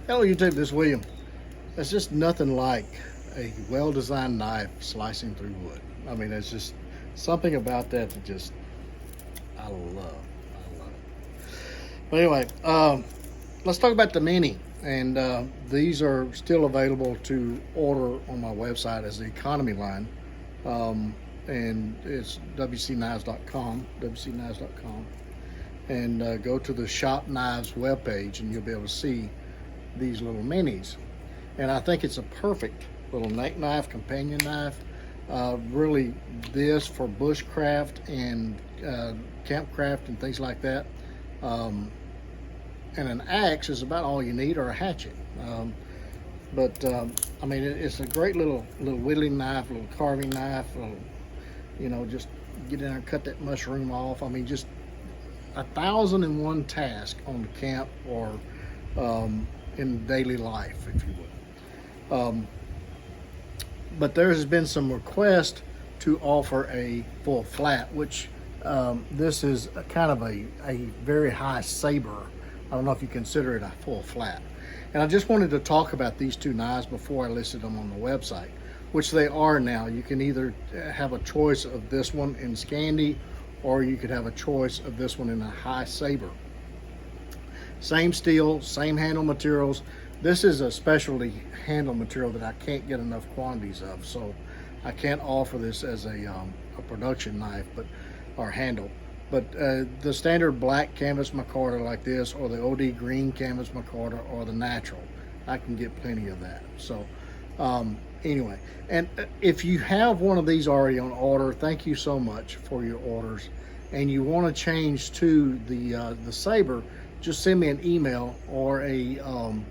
Hello YouTube, this is William. There's just nothing like a well-designed knife slicing through wood. I mean, there's just something about that that just I love. I love it. But anyway, let's talk about the Mini. And these are still available to order on my website as the economy line. And it's wcknives.com, wcknives.com. And go to the Shop Knives webpage and you'll be able to see these little minis. And I think it's a perfect little neck knife, companion knife. Really this for bushcraft and campcraft and things like that. And an axe is about all you need, or a hatchet. I mean, it's a great little whittling knife, little carving knife, little, just get in there and cut that mushroom off. I mean, just 1,001 task on the camp or in daily life, if you would. But there has been some request to offer a full flat, which this is a kind of a very high Saber. I don't know if you consider it a full flat. And I just wanted to talk about these two knives before I listed them on the website, which they are now. You can either have a choice of this one in Scandi, or you could have a choice of this one in a high Saber. Same steel, same handle materials. This is a specialty handle material that I can't get enough quantities of, so I can't offer this as a production knife, or handle. But the standard black canvas micarta like this, or the OD green canvas micarta, or the natural, I can get plenty of that. So anyway, and if you have one of these already on order, thank you so much for your orders. And you want to change to the Saber, just send me an email or an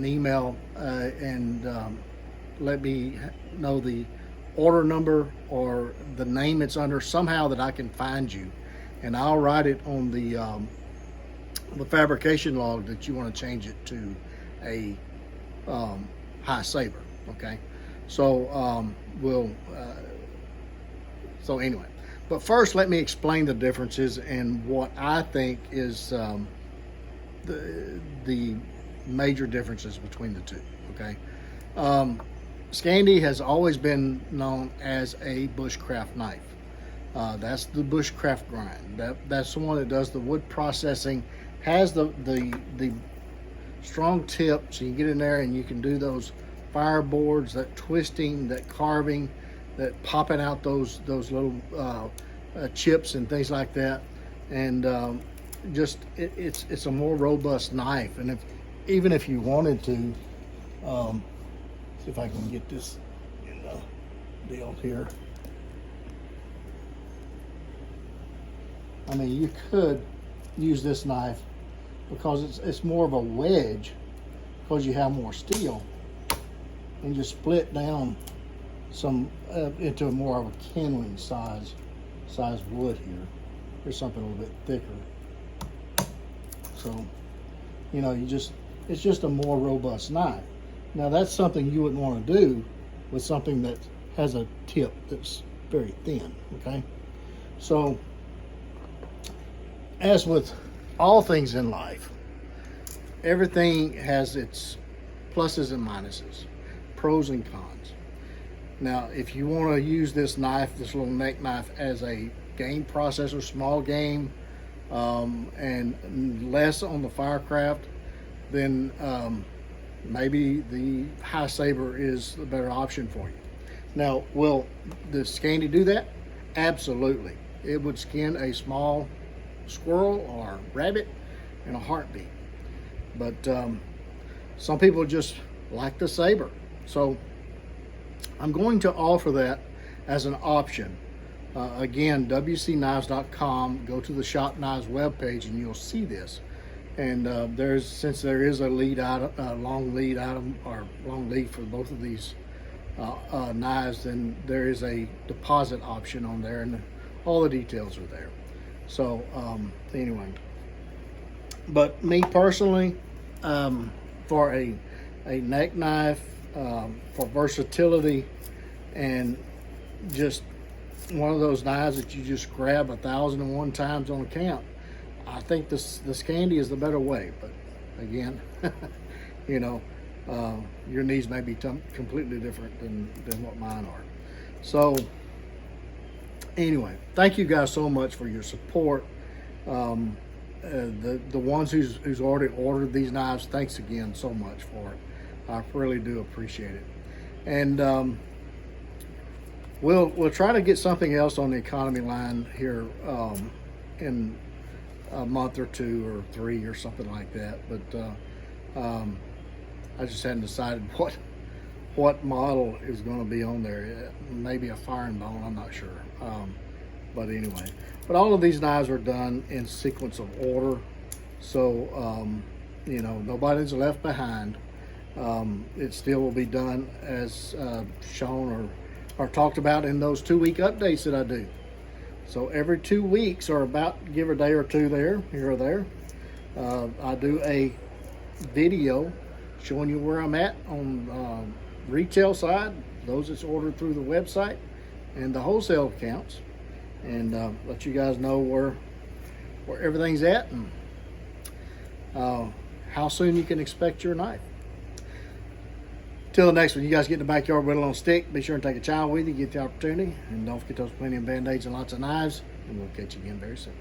email and let me know the order number or the name it's under, somehow that I can find you, and I'll write it on the fabrication log that you want to change it to a high Saber. Okay, so so anyway, but first let me explain the differences and what I think is the major differences between the two. Okay, Scandi has always been known as a bushcraft knife. That's the bushcraft grind. That's the one that does the wood processing, has the strong tip, so you get in there and you can do those fireboards, that twisting, that carving, that popping out those little chips and things like that. And it's a more robust knife. And even if you wanted to, see if I can get this deal here. I mean, you could use this knife because it's more of a wedge, because you have more steel, and just split down some into more of a kindling size wood here. Here's something a little bit thicker. So, it's just a more robust knife. Now that's something you wouldn't want to do with something that has a tip that's very thin, okay? So, as with all things in life, everything has its pluses and minuses, pros and cons. Now, if you want to use this knife, this little neck knife, as a game processor, small game, and less on the firecraft, then maybe the high Saber is the better option for you. Now, will the Scandi do that? Absolutely. It would skin a small squirrel or rabbit in a heartbeat. But some people just like the Saber. So I'm going to offer that as an option. Again, wcknives.com, go to the Shop Knives webpage and you'll see this. And since there is a long lead item, or long lead for both of these knives, then there is a deposit option on there, and all the details are there. So anyway, but me personally, for a neck knife, for versatility, and just one of those knives that you just grab 1,001 times on a camp, I think the Scandi is the better way. But again. You know, your needs may be completely different than what mine are. So anyway, thank you guys so much for your support. The ones who's already ordered these knives, thanks again so much for it. I really do appreciate it. And we'll try to get something else on the economy line here in a month or 2 or 3 or something like that. But I just hadn't decided what model is going to be on there. Maybe a fire and bone, I'm not sure. But anyway, but all of these knives are done in sequence of order, so you know, nobody's left behind. It still will be done as shown or talked about in those 2-week updates that I do. So every 2 weeks, or about give a day or two there, here or there, I do a video showing you where I'm at on retail side, those that's ordered through the website, and the wholesale accounts, and let you guys know where everything's at and how soon you can expect your knife. Till the next one, you guys get in the backyard with a little stick. Be sure and take a child with you, get the opportunity, and don't forget those plenty of band-aids and lots of knives, and we'll catch you again very soon.